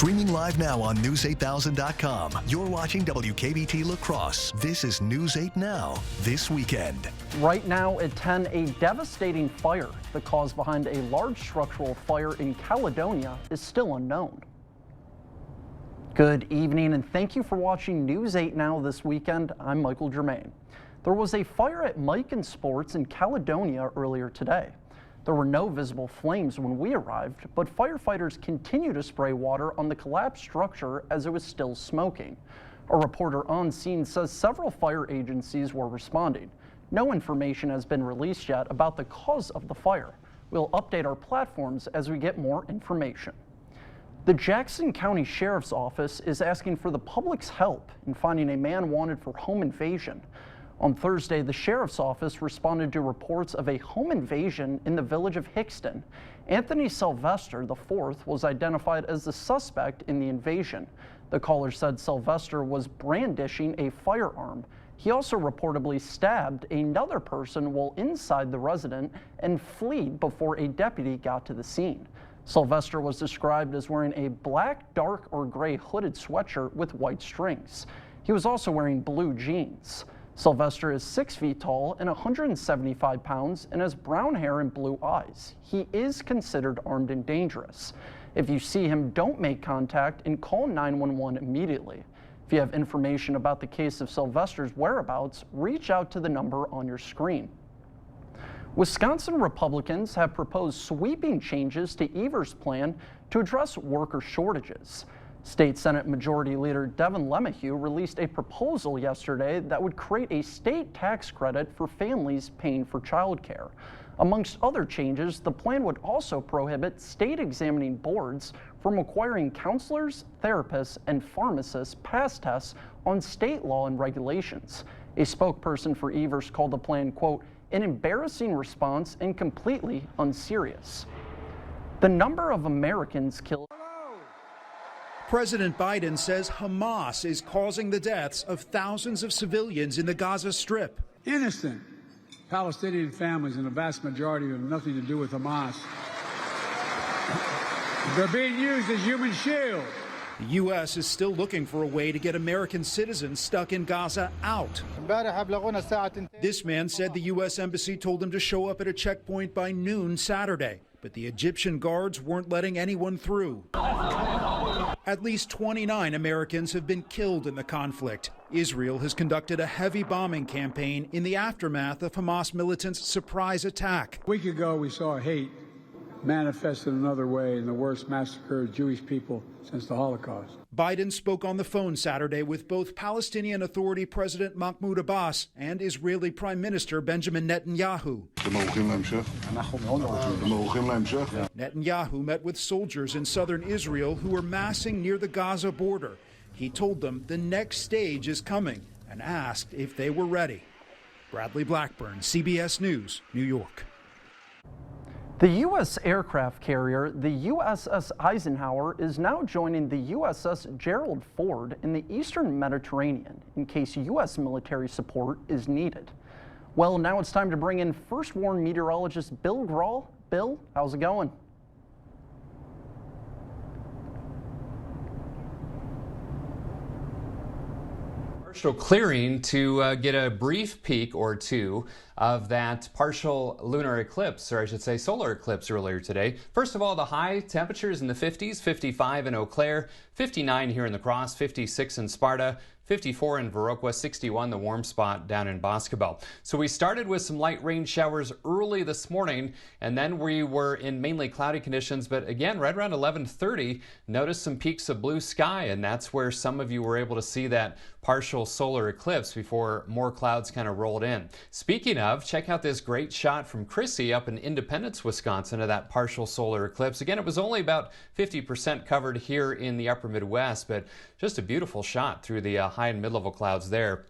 Streaming live now on News8000.com. You're watching WKBT La Crosse. This is News 8 Now, this weekend. Right now at 10, a devastating fire. The cause behind a large structural fire in Caledonia is still unknown. Good evening and thank you for watching News 8 Now this weekend. I'm Michael Germain. There was a fire at Mikan Sports in Caledonia earlier today. There were no visible flames when we arrived, but firefighters continue to spray water on the collapsed structure as it was still smoking. A reporter on scene says several fire agencies were responding. No information has been released yet about the cause of the fire. We'll update our platforms as we get more information. The Jackson County Sheriff's Office is asking for the public's help in finding a man wanted for home invasion. On Thursday, the Sheriff's Office responded to reports of a home invasion in the village of Hickston. Anthony Sylvester IV was identified as the suspect in the invasion. The caller said Sylvester was brandishing a firearm. He also reportedly stabbed another person while inside the residence and fled before a deputy got to the scene. Sylvester was described as wearing a black, dark, or gray hooded sweatshirt with white strings. He was also wearing blue jeans. Sylvester is 6 feet tall and 175 pounds and has brown hair and blue eyes. He is considered armed and dangerous. If you see him, don't make contact and call 911 immediately. If you have information about the case of Sylvester's whereabouts, reach out to the number on your screen. Wisconsin Republicans have proposed sweeping changes to Evers' plan to address worker shortages. State Senate Majority Leader Devin LeMahieu released a proposal yesterday that would create a state tax credit for families paying for childcare. Amongst other changes, the plan would also prohibit state examining boards from requiring counselors, therapists, and pharmacists pass tests on state law and regulations. A spokesperson for Evers called the plan, quote, an embarrassing response and completely unserious. The number of Americans killed. President Biden says Hamas is causing the deaths of thousands of civilians in the Gaza Strip. Innocent Palestinian families, and the vast majority have nothing to do with Hamas. They're being used as human shields. The U.S. is still looking for a way to get American citizens stuck in Gaza out. This man said the U.S. Embassy told him to show up at a checkpoint by noon Saturday, but the Egyptian guards weren't letting anyone through. At least 29 Americans have been killed in the conflict. Israel has conducted a heavy bombing campaign in the aftermath of Hamas militants' surprise attack. A week ago, we saw hate manifested another way in the worst massacre of Jewish people since the Holocaust. Biden spoke on the phone Saturday with both Palestinian Authority President Mahmoud Abbas and Israeli Prime Minister Benjamin Netanyahu. Netanyahu met with soldiers in southern Israel who were massing near the Gaza border. He told them the next stage is coming and asked if they were ready. Bradley Blackburn, CBS News, New York. The U.S. aircraft carrier, the USS Eisenhower, is now joining the USS Gerald Ford in the Eastern Mediterranean in case U.S. military support is needed. Well, now it's time to bring in First Warn meteorologist Bill Grahl. Bill, how's it going? Partial clearing to get a brief peek or two of that partial lunar eclipse, or I should say solar eclipse earlier today. First of all, the high temperatures in the 50s, 55 in Eau Claire, 59 here in La Crosse, 56 in Sparta, 54 in Viroqua, 61 the warm spot down in Boscobel. So we started with some light rain showers early this morning, and then we were in mainly cloudy conditions, but again, right around 11:30, noticed some peaks of blue sky, and that's where some of you were able to see that partial solar eclipse before more clouds kind of rolled in. Speaking of, check out this great shot from Chrissy up in Independence, Wisconsin of that partial solar eclipse. Again, it was only about 50% covered here in the upper Midwest, but just a beautiful shot through the high and mid-level clouds there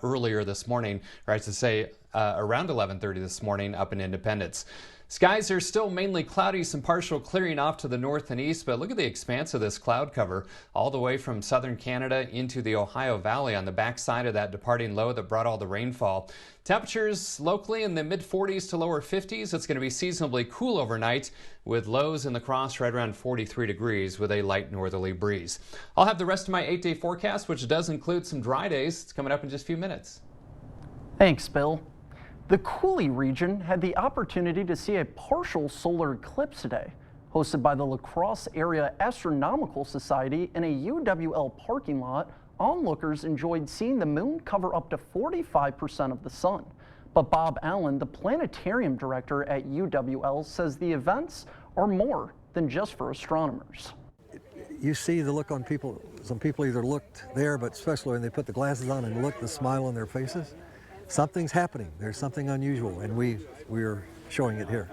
earlier this morning, or I should say around 11:30 this morning up in Independence. Skies are still mainly cloudy, some partial clearing off to the north and east, but look at the expanse of this cloud cover all the way from southern Canada into the Ohio Valley on the backside of that departing low that brought all the rainfall. Temperatures locally in the mid-40s to lower 50s. It's going to be seasonably cool overnight with lows in the Cross right around 43 degrees with a light northerly breeze. I'll have the rest of my 8-day forecast, which does include some dry days. It's coming up in just a few minutes. Thanks, Bill. The Coulee region had the opportunity to see a partial solar eclipse today. Hosted by the La Crosse Area Astronomical Society in a UWL parking lot, onlookers enjoyed seeing the moon cover up to 45% of the sun. But Bob Allen, the planetarium director at UWL, says the events are more than just for astronomers. You see the look on people. Some people either looked there, but especially when they put the glasses on and look, the smile on their faces. Something's happening. There's something unusual, and we're showing it here.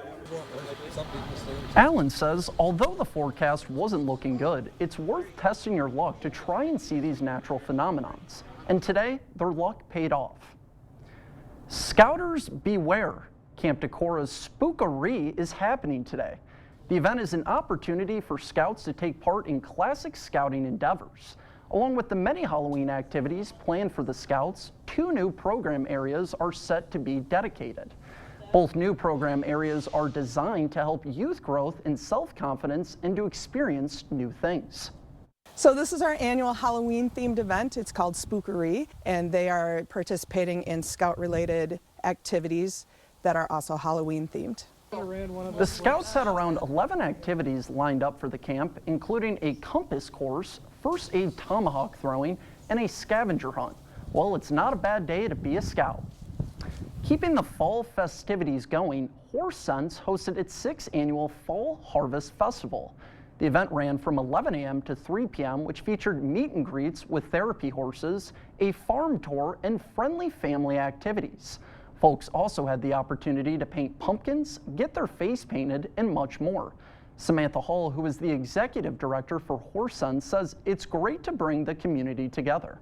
Allen says although the forecast wasn't looking good, it's worth testing your luck to try and see these natural phenomenons. And today, their luck paid off. Scouters beware. Camp Decora's Spookaree is happening today. The event is an opportunity for scouts to take part in classic scouting endeavors. Along with the many Halloween activities planned for the Scouts, 2 new program areas are set to be dedicated. Both new program areas are designed to help youth growth and self-confidence and to experience new things. So this is our annual Halloween themed event. It's called Spookaree, and they are participating in Scout-related activities that are also Halloween themed. The Scouts had around 11 activities lined up for the camp, including a compass course, first aid tomahawk throwing, and a scavenger hunt. Well, it's not a bad day to be a Scout. Keeping the fall festivities going, Horse Sense hosted its 6th annual Fall Harvest Festival. The event ran from 11 a.m. to 3 p.m., which featured meet and greets with therapy horses, a farm tour, and friendly family activities. Folks also had the opportunity to paint pumpkins, get their face painted, and much more. Samantha Hall, who is the executive director for Horse Sense, says it's great to bring the community together.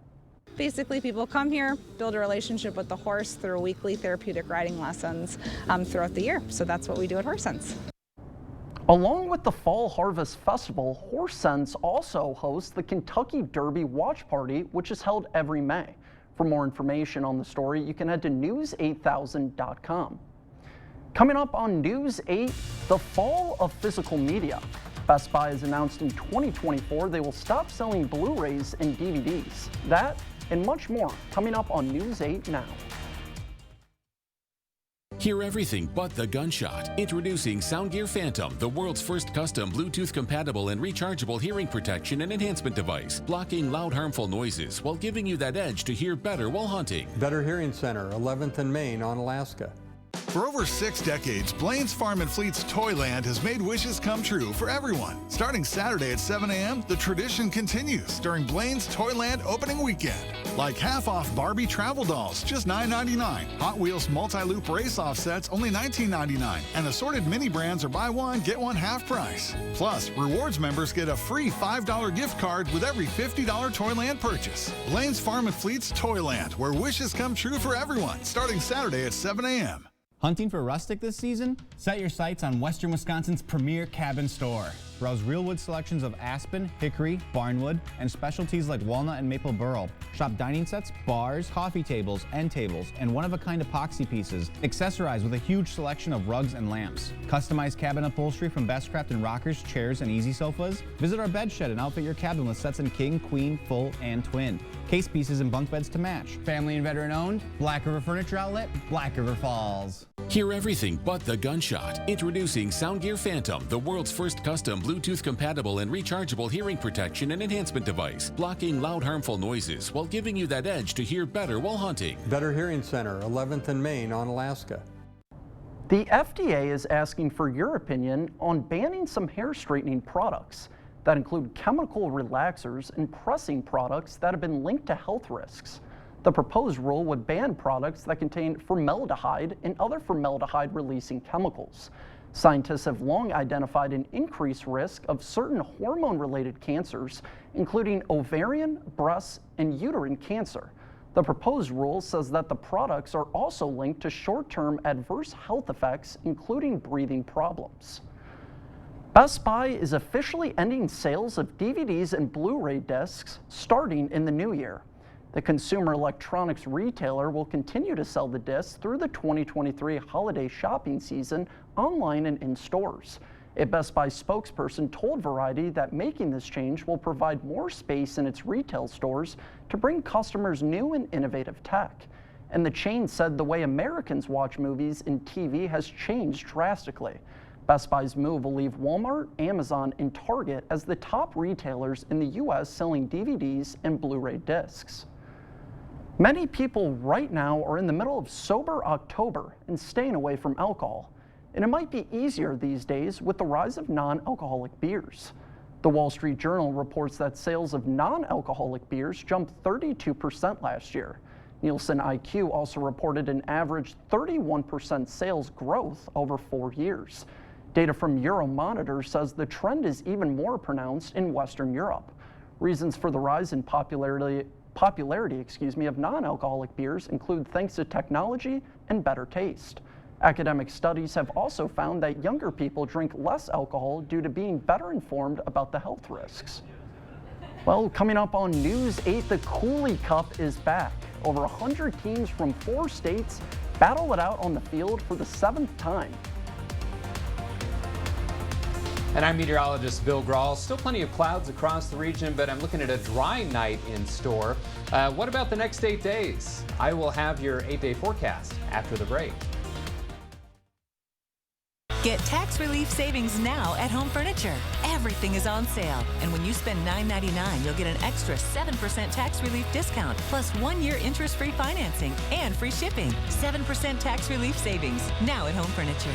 Basically, people come here, build a relationship with the horse through weekly therapeutic riding lessons throughout the year. So that's what we do at Horse Sense. Along with the Fall Harvest Festival, Horse Sense also hosts the Kentucky Derby Watch Party, which is held every May. For more information on the story, you can head to news8000.com. Coming up on News 8, the fall of physical media. Best Buy has announced in 2024 they will stop selling Blu-rays and DVDs. That and much more coming up on News 8 now. Hear everything but the gunshot. Introducing Soundgear Phantom, the world's first custom Bluetooth-compatible and rechargeable hearing protection and enhancement device, blocking loud, harmful noises while giving you that edge to hear better while hunting. Better Hearing Center, 11th and Main on Alaska. For over 6 decades, Blaine's Farm and Fleet's Toyland has made wishes come true for everyone. Starting Saturday at 7 a.m., the tradition continues during Blaine's Toyland opening weekend. Like half-off Barbie travel dolls, just $9.99. Hot Wheels multi-loop race-off sets, only $19.99. And assorted mini brands are buy one, get one half price. Plus, rewards members get a free $5 gift card with every $50 Toyland purchase. Blaine's Farm and Fleet's Toyland, where wishes come true for everyone. Starting Saturday at 7 a.m. Hunting for rustic this season? Set your sights on Western Wisconsin's premier cabin store. Browse real wood selections of aspen, hickory, barnwood, and specialties like walnut and maple burl. Shop dining sets, bars, coffee tables, end tables, and one-of-a-kind epoxy pieces. Accessorize with a huge selection of rugs and lamps. Customize cabin upholstery from Bestcraft and rockers, chairs, and easy sofas. Visit our bed shed and outfit your cabin with sets in king, queen, full, and twin. Case pieces and bunk beds to match. Family and veteran owned, Black River Furniture Outlet, Black River Falls. Hear everything but the gunshot. Introducing Soundgear Phantom, the world's first custom Bluetooth-compatible and rechargeable hearing protection and enhancement device, blocking loud, harmful noises while giving you that edge to hear better while hunting. Better Hearing Center, 11th and Main on Alaska. The FDA is asking for your opinion on banning some hair straightening products that include chemical relaxers and pressing products that have been linked to health risks. The proposed rule would ban products that contain formaldehyde and other formaldehyde-releasing chemicals. Scientists have long identified an increased risk of certain hormone-related cancers, including ovarian, breast, and uterine cancer. The proposed rule says that the products are also linked to short-term adverse health effects, including breathing problems. Best Buy is officially ending sales of DVDs and Blu-ray discs starting in the new year. The consumer electronics retailer will continue to sell the discs through the 2023 holiday shopping season online and in stores. A Best Buy spokesperson told Variety that making this change will provide more space in its retail stores to bring customers new and innovative tech. And the chain said the way Americans watch movies and TV has changed drastically. Best Buy's move will leave Walmart, Amazon, and Target as the top retailers in the U.S. selling DVDs and Blu-ray discs. Many people right now are in the middle of Sober October and staying away from alcohol. And it might be easier these days with the rise of non-alcoholic beers. The Wall Street Journal reports that sales of non-alcoholic beers jumped 32% last year. Nielsen IQ also reported an average 31% sales growth over 4 years. Data from Euromonitor says the trend is even more pronounced in Western Europe. Reasons for the rise in popularity of non-alcoholic beers include thanks to technology and better taste. Academic studies have also found that younger people drink less alcohol due to being better informed about the health risks. Well, coming up on News 8, the Cooley Cup is back. Over 100 teams from 4 states battle it out on the field for the 7th time. And I'm meteorologist Bill Grahl. Still plenty of clouds across the region, but I'm looking at a dry night in store. What about the next 8 days? I will have your 8-day forecast after the break. Get tax relief savings now at Home Furniture. Everything is on sale. And when you spend $9.99, you'll get an extra 7% tax relief discount, plus 1-year interest-free financing and free shipping. 7% tax relief savings now at Home Furniture.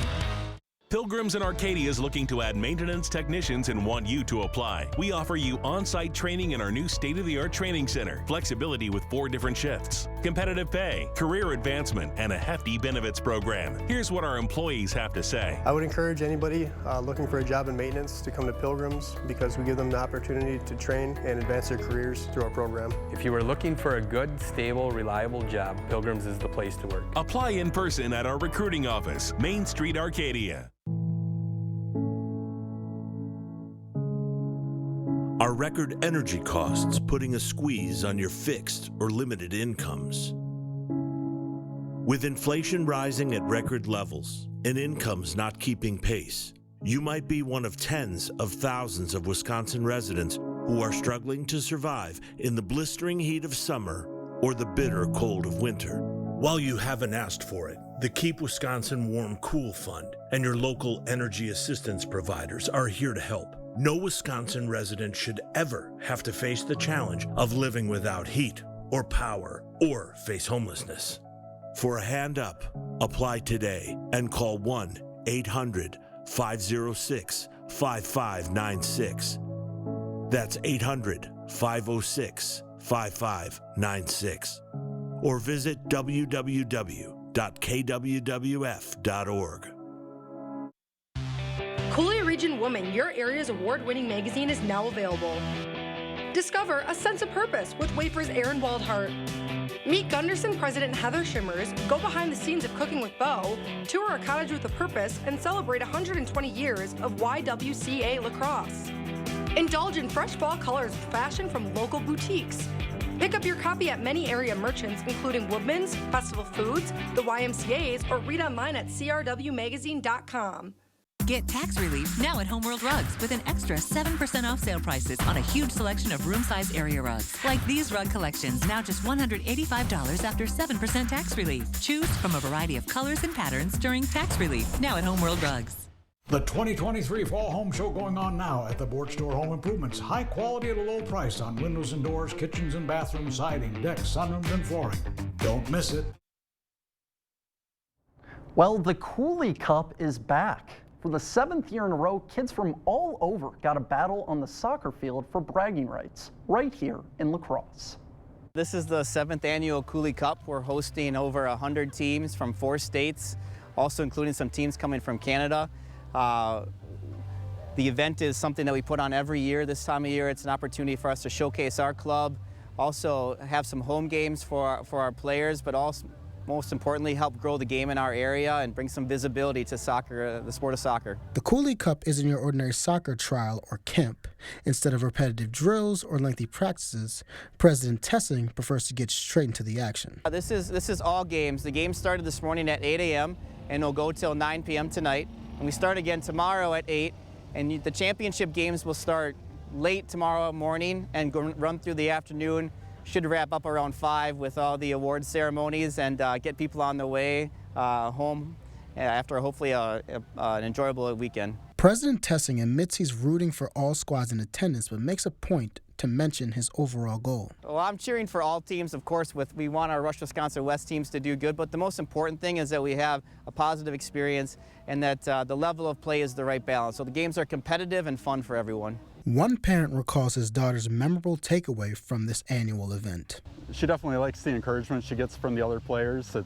Pilgrims in Arcadia is looking to add maintenance technicians and want you to apply. We offer you on-site training in our new state-of-the-art training center, flexibility with 4 different shifts, competitive pay, career advancement, and a hefty benefits program. Here's what our employees have to say. I would encourage anybody looking for a job in maintenance to come to Pilgrims because we give them the opportunity to train and advance their careers through our program. If you are looking for a good, stable, reliable job, Pilgrims is the place to work. Apply in person at our recruiting office, Main Street, Arcadia. Are record energy costs putting a squeeze on your fixed or limited incomes? With inflation rising at record levels and incomes not keeping pace, you might be one of tens of thousands of Wisconsin residents who are struggling to survive in the blistering heat of summer or the bitter cold of winter. While you haven't asked for it, the Keep Wisconsin Warm Cool Fund and your local energy assistance providers are here to help. No Wisconsin resident should ever have to face the challenge of living without heat or power or face homelessness. For a hand up, apply today and call 1-800-506-5596. That's 800-506-5596. Or visit www.kwwf.org. Coulee Region Woman, your area's award-winning magazine, is now available. Discover a sense of purpose with Wafer's Aaron Waldhart. Meet Gunderson President Heather Shimmers, go behind the scenes of Cooking with Bo, tour a cottage with a purpose, and celebrate 120 years of YWCA lacrosse. Indulge in fresh fall colors with fashion from local boutiques. Pick up your copy at many area merchants, including Woodman's, Festival Foods, the YMCA's, or read online at crwmagazine.com. Get tax relief now at Homeworld Rugs with an extra 7% off sale prices on a huge selection of room-size area rugs. Like these rug collections, now just $185 after 7% tax relief. Choose from a variety of colors and patterns during tax relief now at Homeworld Rugs. The 2023 Fall Home Show going on now at the Board Store Home Improvements. High quality at a low price on windows and doors, kitchens and bathrooms, siding, decks, sunrooms, and flooring. Don't miss it. Well, the Cooley Cup is back. For the 7th year in a row, kids from all over got a battle on the soccer field for bragging rights, right here in La Crosse. This is the 7th annual Cooley Cup. We're hosting over 100 teams from 4 states, also including some teams coming from Canada. The event is something that we put on every year. This time of year, it's an opportunity for us to showcase our club, also have some home games for our players, but also, most importantly, help grow the game in our area and bring some visibility to soccer, the sport of soccer. The Cooley Cup isn't your ordinary soccer trial or camp. Instead of repetitive drills or lengthy practices, President Tessing prefers to get straight into the action. This is all games. The game started this morning at 8 a.m. and will go till 9 p.m. tonight. And we start again tomorrow at 8. And the championship games will start late tomorrow morning and run through the afternoon. Should wrap up around 5 with all the award ceremonies and get people on their way home after hopefully an enjoyable weekend. President Tessing admits he's rooting for all squads in attendance, but makes a point to mention his overall goal. Well, I'm cheering for all teams, of course. We want our Rush Wisconsin West teams to do good, but the most important thing is that we have a positive experience and that the level of play is the right balance. So the games are competitive and fun for everyone. One parent recalls his daughter's memorable takeaway from this annual event. She definitely likes the encouragement she gets from the other players. It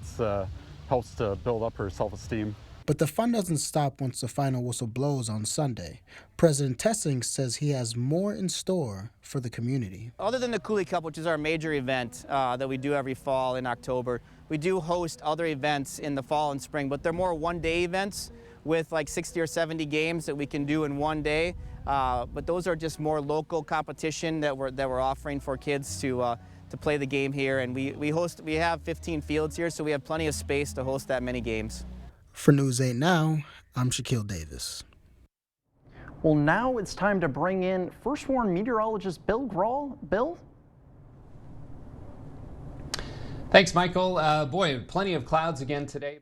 helps to build up her self-esteem. But the fun doesn't stop once the final whistle blows on Sunday. President Tessing says he has more in store for the community. Other than the Cooley Cup, which is our major event that we do every fall in October, we do host other events in the fall and spring, but they're more one-day events with like 60 or 70 games that we can do in one day. But those are just more local competition that we're offering for kids to play the game here. And we have 15 fields here, so we have plenty of space to host that many games. For News 8 Now, I'm Shaquille Davis. Well, now it's time to bring in First Warn meteorologist Bill Grahl. Bill? Thanks, Michael. Boy, plenty of clouds again today.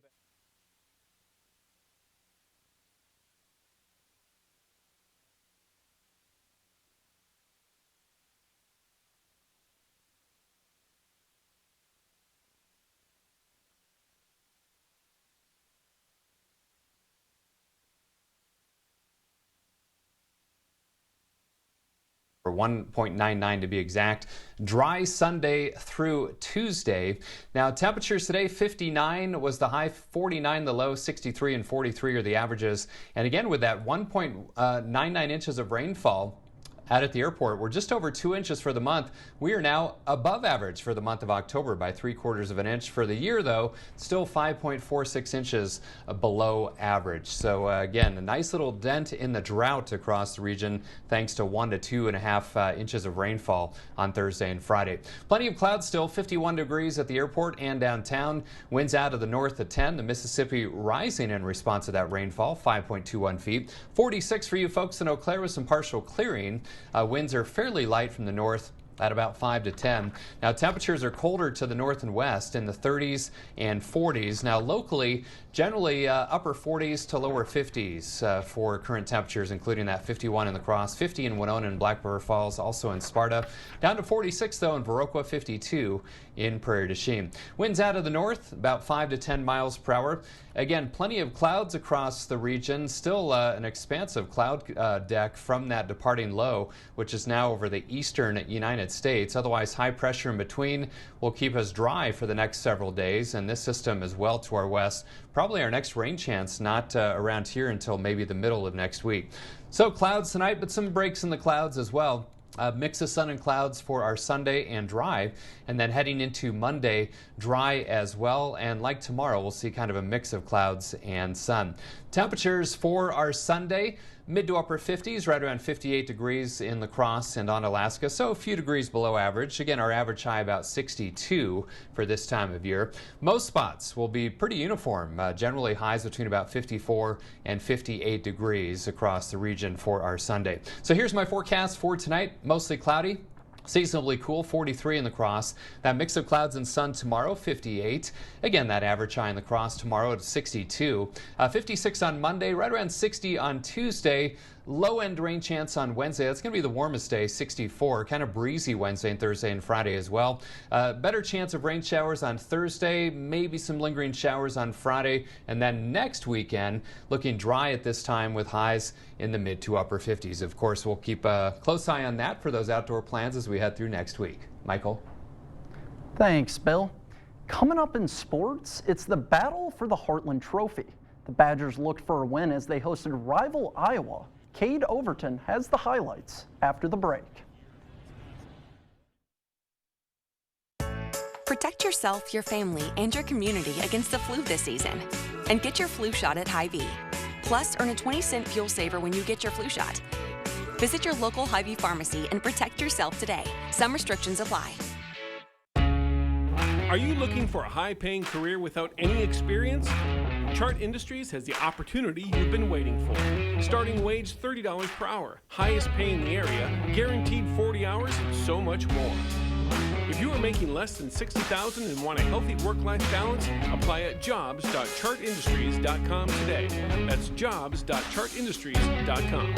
Or 1.99 to be exact. Dry Sunday through Tuesday. Now temperatures today, 59 was the high, 49 the low, 63 and 43 are the averages. And again with that 1.99 inches of rainfall out at the airport, we're just over 2 inches for the month. We are now above average for the month of October by 3/4 of an inch. For the year, though, still 5.46 inches below average. So again, a nice little dent in the drought across the region, thanks to 1 to 2.5 inches of rainfall on Thursday and Friday. Plenty of clouds still, 51 degrees at the airport and downtown. Winds out of the north at 10. The Mississippi rising in response to that rainfall, 5.21 feet. 46 for you folks in Eau Claire with some partial clearing. Winds are fairly light from the north at about 5 to 10. Now temperatures are colder to the north and west in the 30s and 40s. Now locally, generally upper 40s to lower 50s for current temperatures, including that 51 in La Crosse, 50 in Winona and Black Bear Falls, also in Sparta. Down to 46 though in Viroqua, 52 in Prairie du Chien. Winds out of the north about 5 to 10 miles per hour. Again, plenty of clouds across the region. Still an expansive cloud deck from that departing low, which is now over the eastern United States. Otherwise, high pressure in between will keep us dry for the next several days, and this system as well to our west. Probably our next rain chance not around here until maybe the middle of next week. So clouds tonight, but some breaks in the clouds as well. Mix of sun and clouds for our Sunday and dry, and then heading into Monday, dry as well. And like tomorrow, we'll see kind of a mix of clouds and sun. Temperatures for our Sunday, mid to upper 50s, right around 58 degrees in La Crosse and on Alaska, so a few degrees below average. Again, our average high about 62 for this time of year. Most spots will be pretty uniform, generally highs between about 54 and 58 degrees across the region for our Sunday. So here's my forecast for tonight. Mostly cloudy. Seasonably cool, 43 in La Crosse. That mix of clouds and sun tomorrow, 58. Again, that average high in La Crosse tomorrow at 62. 56 on Monday, right around 60 on Tuesday. Low-end rain chance on Wednesday. That's going to be the warmest day, 64. Kind of breezy Wednesday and Thursday and Friday as well. Better chance of rain showers on Thursday, maybe some lingering showers on Friday. And then next weekend, looking dry at this time with highs in the mid to upper 50s. Of course, we'll keep a close eye on that for those outdoor plans as we head through next week. Michael? Thanks, Bill. Coming up in sports, it's the battle for the Heartland Trophy. The Badgers looked for a win as they hosted rival Iowa. Cade Overton has the highlights after the break. Protect yourself, your family, and your community against the flu this season. And get your flu shot at Hy-Vee. Plus, earn a 20-cent fuel saver when you get your flu shot. Visit your local Hy-Vee pharmacy and protect yourself today. Some restrictions apply. Are you looking for a high-paying career without any experience? Chart Industries has the opportunity you've been waiting for. Starting wage $30 per hour, highest pay in the area, guaranteed 40 hours, and so much more. If you are making less than $60,000 and want a healthy work-life balance, apply at jobs.chartindustries.com today. That's jobs.chartindustries.com.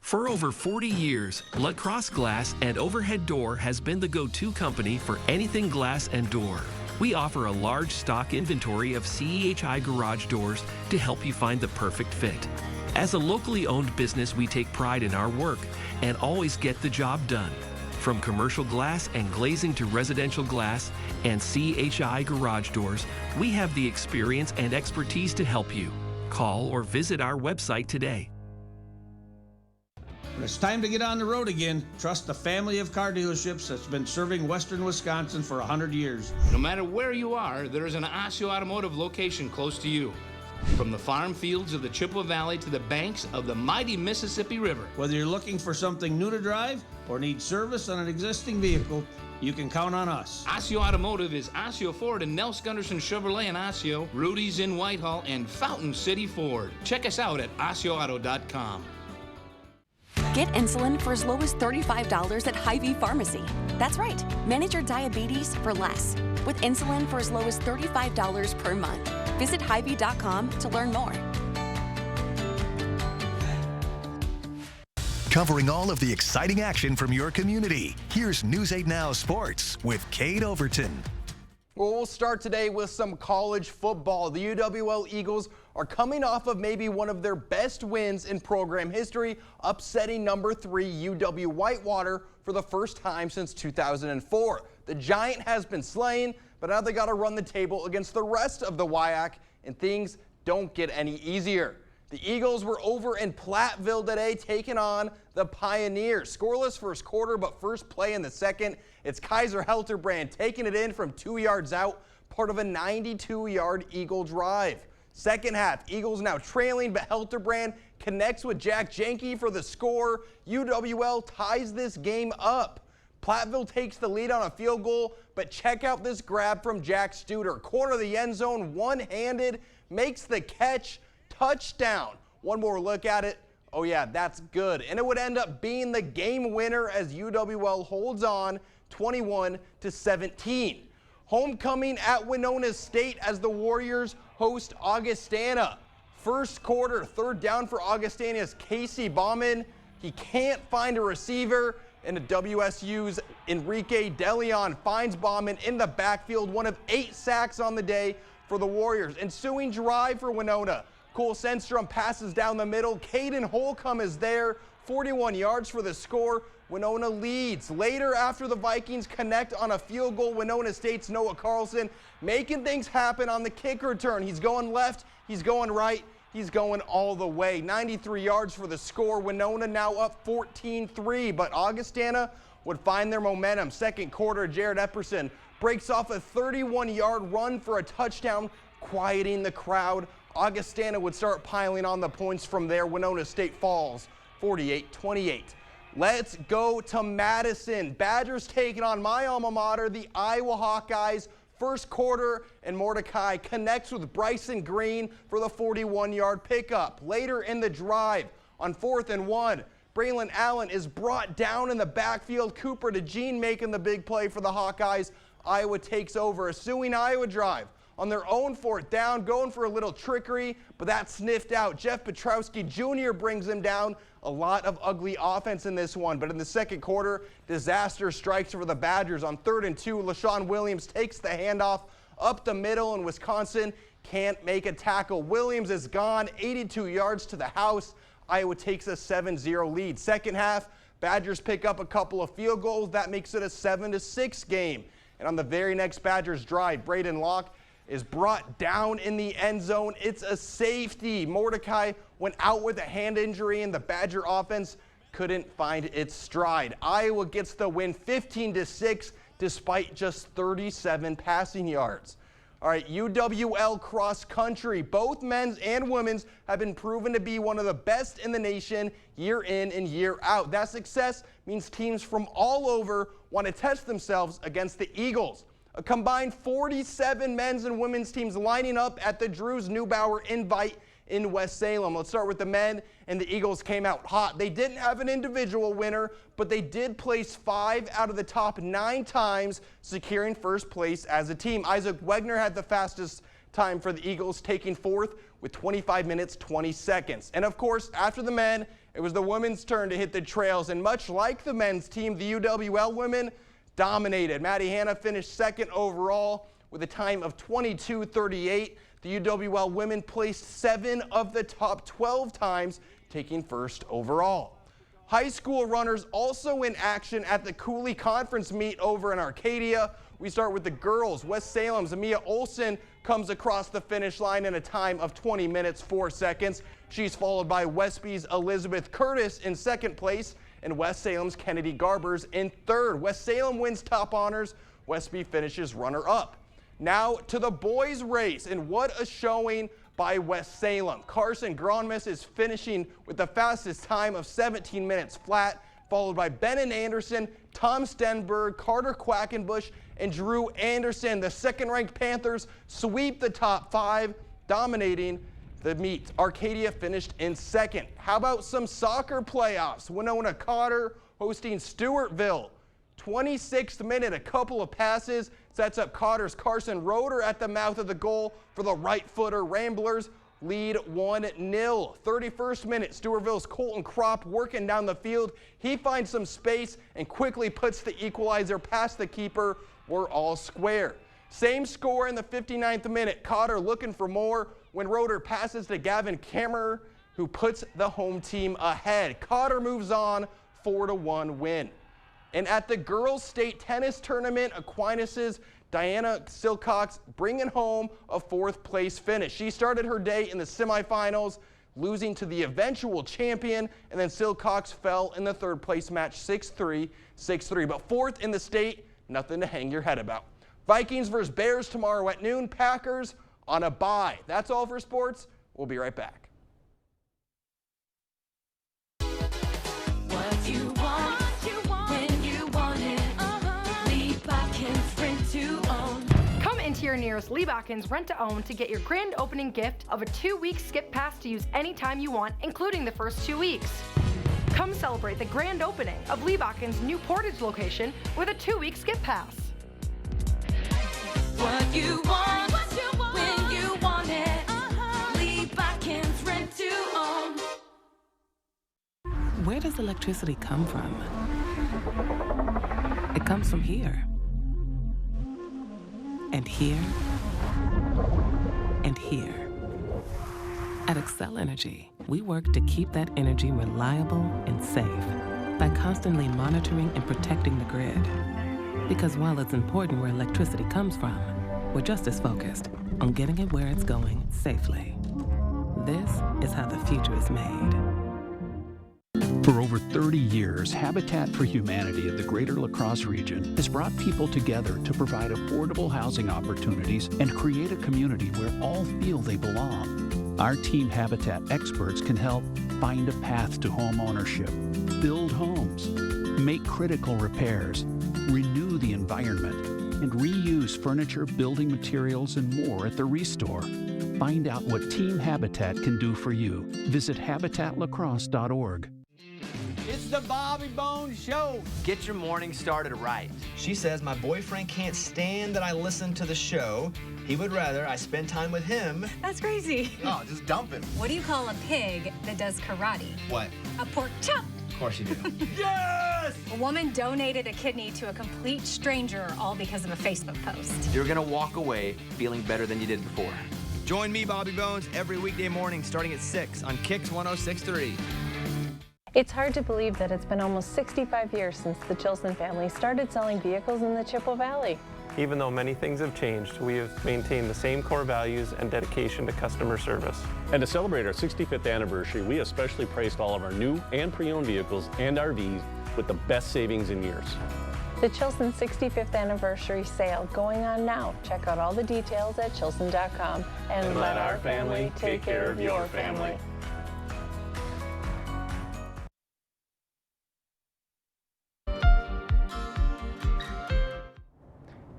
For over 40 years, Blood Cross Glass and Overhead Door has been the go-to company for anything glass and door. We offer a large stock inventory of CEHI garage doors to help you find the perfect fit. As a locally owned business, we take pride in our work and always get the job done. From commercial glass and glazing to residential glass and CEHI garage doors, we have the experience and expertise to help you. Call or visit our website today. When it's time to get on the road again, trust the family of car dealerships that's been serving Western Wisconsin for 100 years. No matter where you are, there is an Osseo Automotive location close to you. From the farm fields of the Chippewa Valley to the banks of the mighty Mississippi River. Whether you're looking for something new to drive or need service on an existing vehicle, you can count on us. Osseo Automotive is Osseo Ford and Nels Gunderson Chevrolet in Osseo, Rudy's in Whitehall, and Fountain City Ford. Check us out at OsseoAuto.com. Get insulin for as low as $35 at Hy-Vee Pharmacy. That's right, manage your diabetes for less with insulin for as low as $35 per month. Visit Hy-Vee.com to learn more. Covering all of the exciting action from your community, here's News 8 Now Sports with Kate Overton. Well, we'll start today with some college football. The UWL Eagles are coming off of maybe one of their best wins in program history, upsetting number 3 UW Whitewater for the first time since 2004. The Giant has been slain, but now they got to run the table against the rest of the WIAC, and things don't get any easier. The Eagles were over in Platteville today taking on the Pioneers. Scoreless first quarter, but first play in the second. It's Kaiser Helterbrand taking it in from 2 yards out, part of a 92-yard Eagle drive. Second half, Eagles now trailing, but Helterbrand connects with Jack Jenke for the score. UWL ties this game up. Platteville takes the lead on a field goal, but check out this grab from Jack Studer. Corner of the end zone, one-handed, makes the catch. Touchdown. One more look at it. Oh yeah, that's good. And it would end up being the game winner as UWL holds on 21-17. Homecoming at Winona State as the Warriors host Augustana. First quarter, third down for Augustana's Casey Bauman. He can't find a receiver, and the WSU's Enrique DeLeon finds Bauman in the backfield, one of 8 sacks on the day for the Warriors. Ensuing drive for Winona. Cole Senstrom passes down the middle. Caden Holcomb is there, 41 yards for the score. Winona leads. Later, after the Vikings connect on a field goal, Winona State's Noah Carlson making things happen on the kick return. He's going left, he's going right, he's going all the way. 93 yards for the score. Winona now up 14-3, but Augustana would find their momentum. Second quarter, Jared Epperson breaks off a 31-yard run for a touchdown, quieting the crowd. Augustana would start piling on the points from there. Winona State falls 48-28. Let's go to Madison. Badgers taking on my alma mater, the Iowa Hawkeyes. First quarter, and Mordecai connects with Bryson Green for the 41-yard pickup. Later in the drive, on 4th and 1, Braylon Allen is brought down in the backfield. Cooper DeJean making the big play for the Hawkeyes. Iowa takes over. A suing Iowa drive on their own 4th down, going for a little trickery, but that's sniffed out. Jeff Petrowski Jr. brings them down. A lot of ugly offense in this one, but in the second quarter, disaster strikes for the Badgers. On 3rd and 2, LaShawn Williams takes the handoff up the middle, and Wisconsin can't make a tackle. Williams is gone, 82 yards to the house. Iowa takes a 7-0 lead. Second half, Badgers pick up a couple of field goals. That makes it a 7-6 game. And on the very next Badgers drive, Braden Locke is brought down in the end zone. It's a safety. Mordecai went out with a hand injury, and the Badger offense couldn't find its stride. Iowa gets the win 15-6 despite just 37 passing yards. All right, UWL cross country. Both men's and women's have been proven to be one of the best in the nation year in and year out. That success means teams from all over want to test themselves against the Eagles. A combined 47 men's and women's teams lining up at the Drews Neubauer Invite in West Salem. Let's start with the men, and the Eagles came out hot. They didn't have an individual winner, but they did place 5 out of the top 9 times, securing first place as a team. Isaac Wegner had the fastest time for the Eagles, taking 4th with 25 minutes, 20 seconds. And of course, after the men, it was the women's turn to hit the trails, and much like the men's team, the UWL women dominated. Maddie Hanna finished 2nd overall with a time of 22:38. The UWL women placed 7 of the top 12 times, taking 1st overall. High school runners also in action at the Cooley Conference meet over in Arcadia. We start with the girls. West Salem's Amia Olson comes across the finish line in a time of 20 minutes, 4 seconds. She's followed by Westby's Elizabeth Curtis in 2nd place and West Salem's Kennedy Garbers in 3rd. West Salem wins top honors. Westby finishes runner-up. Now to the boys' race, and what a showing by West Salem. Carson Gronmus is finishing with the fastest time of 17 minutes flat, followed by Benon Anderson, Tom Stenberg, Carter Quackenbush, and Drew Anderson. The 2nd-ranked Panthers sweep the top 5, dominating the meet. Arcadia finished in 2nd. How about some soccer playoffs? Winona Cotter hosting Stewartville. 26th minute, a couple of passes sets up Cotter's Carson Roeder at the mouth of the goal for the right-footer. Ramblers lead 1-0. 31st minute, Stewartville's Colton Kropp working down the field. He finds some space and quickly puts the equalizer past the keeper. We're all square. Same score in the 59th minute. Cotter looking for more when Roeder passes to Gavin Kammerer, who puts the home team ahead. Cotter moves on, 4-1 win. And at the girls' state tennis tournament, Aquinas' Diana Silcox bringing home a 4th place finish. She started her day in the semifinals, losing to the eventual champion, and then Silcox fell in the 3rd place match 6-3, 6-3. But 4th in the state, nothing to hang your head about. Vikings versus Bears tomorrow at noon. Packers on a bye. That's all for sports. We'll be right back. What you want. Come into your nearest Lee Bakkens Rent-to-Own to get your grand opening gift of a 2-week skip pass to use anytime you want, including the first 2 weeks. Come celebrate the grand opening of Lee Bakkens' new Portage location with a 2-week skip pass. What you want, when you want it. Lee Bakkens Rent-to-Own. Where does electricity come from? It comes from here. And here. And here. At Xcel Energy, we work to keep that energy reliable and safe by constantly monitoring and protecting the grid. Because while it's important where electricity comes from, we're just as focused on getting it where it's going safely. This is how the future is made. For over 30 years, Habitat for Humanity of the Greater La Crosse region has brought people together to provide affordable housing opportunities and create a community where all feel they belong. Our Team Habitat experts can help find a path to home ownership, build homes, make critical repairs, renew the environment, and reuse furniture, building materials, and more at the Restore. Find out what Team Habitat can do for you. Visit habitatlacrosse.org. It's the Bobby Bones Show. Get your morning started right. She says my boyfriend can't stand that I listen to the show. He would rather I spend time with him. That's crazy. Oh, just dump him. What do you call a pig that does karate? What? A pork chop. Of course you do. Yes! A woman donated a kidney to a complete stranger, all because of a Facebook post. You're gonna walk away feeling better than you did before. Join me, Bobby Bones, every weekday morning starting at 6 on Kicks 106.3. It's hard to believe that it's been almost 65 years since the Chilson family started selling vehicles in the Chippewa Valley. Even though many things have changed, we have maintained the same core values and dedication to customer service. And to celebrate our 65th anniversary, we especially priced all of our new and pre-owned vehicles and RVs with the best savings in years. The Chilson 65th anniversary sale going on now. Check out all the details at chilson.com and let our family take care of your family.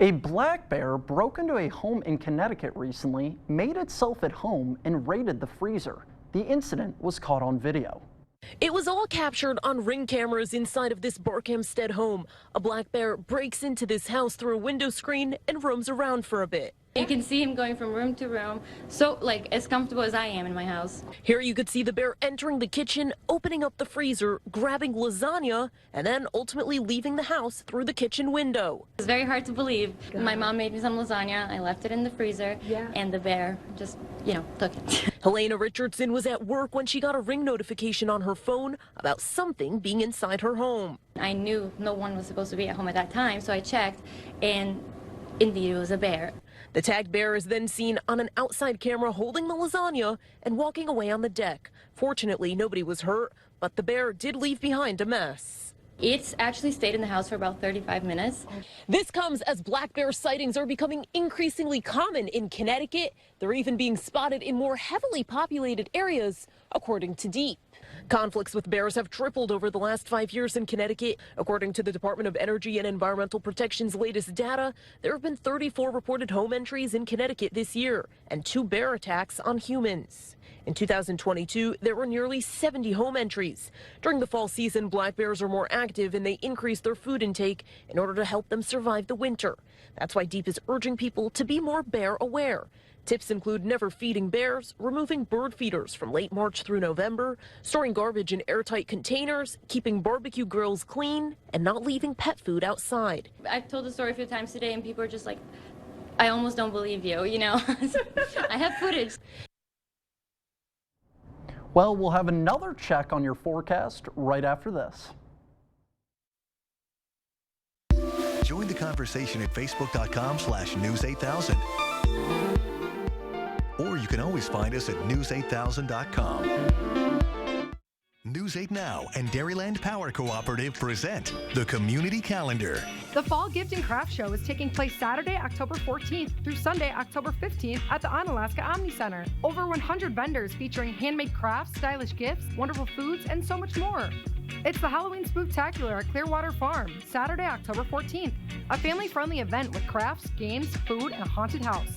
A black bear broke into a home in Connecticut recently, made itself at home, and raided the freezer. The incident was caught on video. It was all captured on Ring cameras inside of this Barkhamsted home. A black bear breaks into this house through a window screen and roams around for a bit. You can see him going from room to room, so like as comfortable as I am in my house. Here you could see the bear entering the kitchen, opening up the freezer, grabbing lasagna, and then ultimately leaving the house through the kitchen window. It's very hard to believe. My mom made me some lasagna, I left it in the freezer, and the bear just, took it. Helena Richardson was at work when she got a Ring notification on her phone about something being inside her home. I knew no one was supposed to be at home at that time, so I checked, and indeed it was a bear. The tagged bear is then seen on an outside camera holding the lasagna and walking away on the deck. Fortunately, nobody was hurt, but the bear did leave behind a mess. It's actually stayed in the house for about 35 minutes. This comes as black bear sightings are becoming increasingly common in Connecticut. They're even being spotted in more heavily populated areas, according to DEEP. Conflicts with bears have tripled over the last 5 years in Connecticut. According to the Department of Energy and Environmental Protection's latest data, there have been 34 reported home entries in Connecticut this year and 2 bear attacks on humans. In 2022, there were nearly 70 home entries. During the fall season, black bears are more active and they increase their food intake in order to help them survive the winter. That's why DEEP is urging people to be more bear aware. Tips include never feeding bears, removing bird feeders from late March through November, storing garbage in airtight containers, keeping barbecue grills clean, and not leaving pet food outside. I've told the story a few times today and people are just like, I almost don't believe you, I have footage. Well, we'll have another check on your forecast right after this. Join the conversation at facebook.com/news8000. Or you can always find us at news8000.com. News 8 Now and Dairyland Power Cooperative present the Community Calendar. The Fall Gift and Craft Show is taking place Saturday, October 14th through Sunday, October 15th at the Onalaska Omni Center. Over 100 vendors featuring handmade crafts, stylish gifts, wonderful foods, and so much more. It's the Halloween Spooktacular at Clearwater Farm, Saturday, October 14th. A family-friendly event with crafts, games, food, and a haunted house.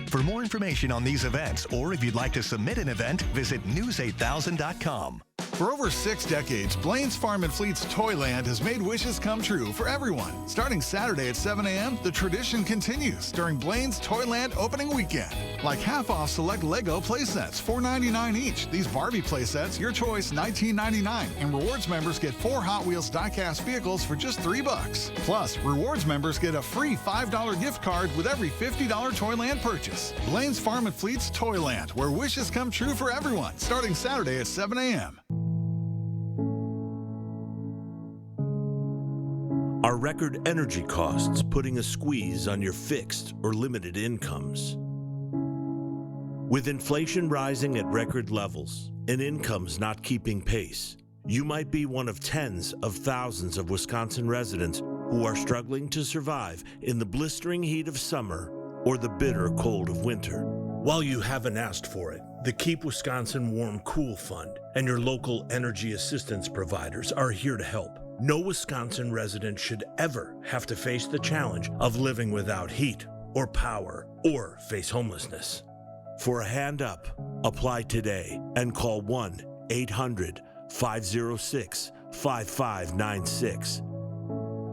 For more information on these events, or if you'd like to submit an event, visit news8000.com. For over 6 decades, Blaine's Farm and Fleet's Toyland has made wishes come true for everyone. Starting Saturday at 7 a.m., the tradition continues during Blaine's Toyland opening weekend. Like half-off select Lego playsets, $4.99 each. These Barbie playsets, your choice, $19.99. And rewards members get 4 Hot Wheels die-cast vehicles for just $3. Plus, rewards members get a free $5 gift card with every $50 Toyland purchase. Blaine's Farm and Fleet's Toyland, where wishes come true for everyone. Starting Saturday at 7 a.m. Are record energy costs putting a squeeze on your fixed or limited incomes? With inflation rising at record levels and incomes not keeping pace, you might be one of tens of thousands of Wisconsin residents who are struggling to survive in the blistering heat of summer or the bitter cold of winter. While you haven't asked for it, the Keep Wisconsin Warm Cool Fund and your local energy assistance providers are here to help. No Wisconsin resident should ever have to face the challenge of living without heat or power or face homelessness. For a hand up, apply today and call 1-800-506-5596.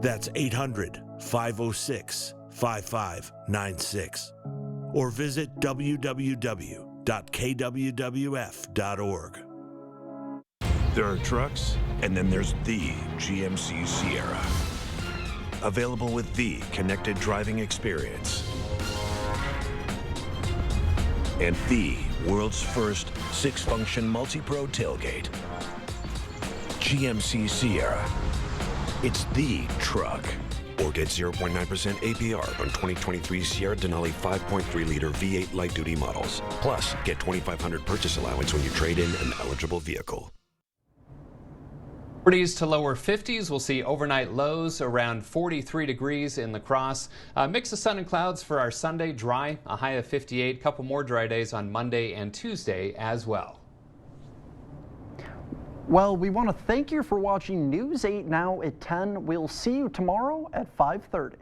That's 800-506-5596. Or visit www.kwwf.org. There are trucks, and then there's the GMC Sierra. Available with the connected driving experience. And the world's first 6-function multi-pro tailgate. GMC Sierra. It's the truck. Or get 0.9% APR on 2023 Sierra Denali 5.3-liter V8 light-duty models. Plus, get $2,500 purchase allowance when you trade in an eligible vehicle. 40s to lower 50s. We'll see overnight lows around 43 degrees in La Crosse. Mix of sun and clouds for our Sunday. Dry, a high of 58. Couple more dry days on Monday and Tuesday as well. Well, we want to thank you for watching News 8 Now at 10. We'll see you tomorrow at 5:30.